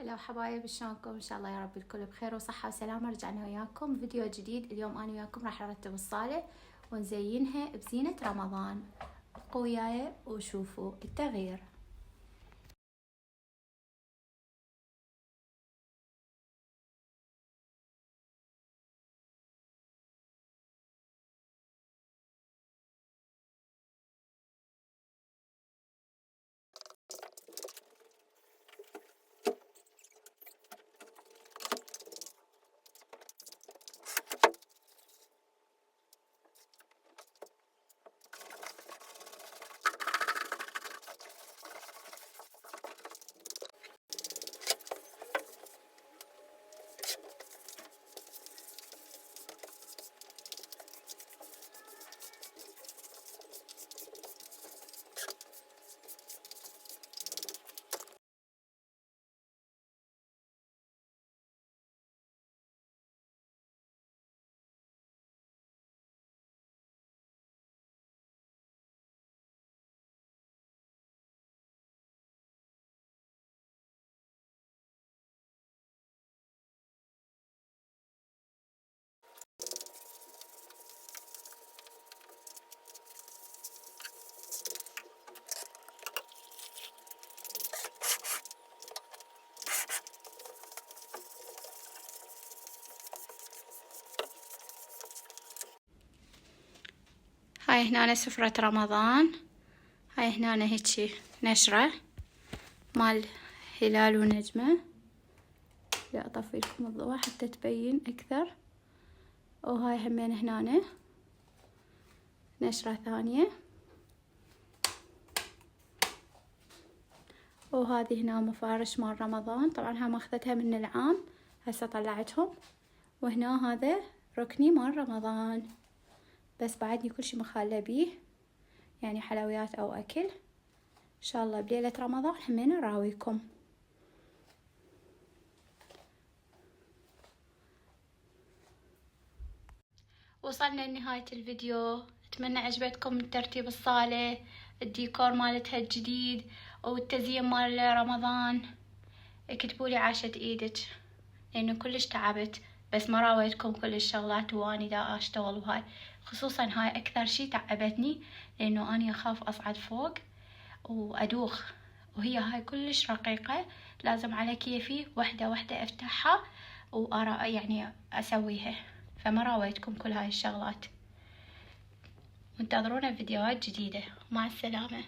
هلا حبايب، شلونكم؟ ان شاء الله يا رب الكل بخير وصحة وسلامة. رجعنا وياكم فيديو جديد. اليوم انا وياكم راح نرتب الصالة ونزينها بزينة رمضان. ابقوا وياي وشوفوا التغيير. هاي هنا سفرة رمضان. هاي هنا هيجي نشرة مال هلال ونجمة. لا اطفي لكم الضوء حتى تبين اكثر. وهاي همين هنا نشرة ثانية. وهذه هنا مفارش مال رمضان، طبعا هم اخذتها من العام هسه طلعتهم. وهنا هذا ركني مال رمضان، بس بعدني كل شي مخلى بيه، يعني حلويات او اكل. ان شاء الله بليلة رمضان همين اراويكم. وصلنا لنهاية الفيديو. اتمنى عجبتكم ترتيب الصالة، الديكور مالتها الجديد والتزيين مال رمضان. اكتبولي عاشت ايدك، لانه كلش تعبت بس ما راويتكم كل الشغلات واني دا اشتغل. وهاي خصوصا هاي اكثر شي تعبتني، لانه اني اخاف اصعد فوق وادوخ، وهي هاي كلش رقيقة، لازم على كيفي وحدة وحدة افتحها وارى يعني اسويها. فما راويتكم كل هاي الشغلات. وانتظرونا فيديوهات جديدة. مع السلامة.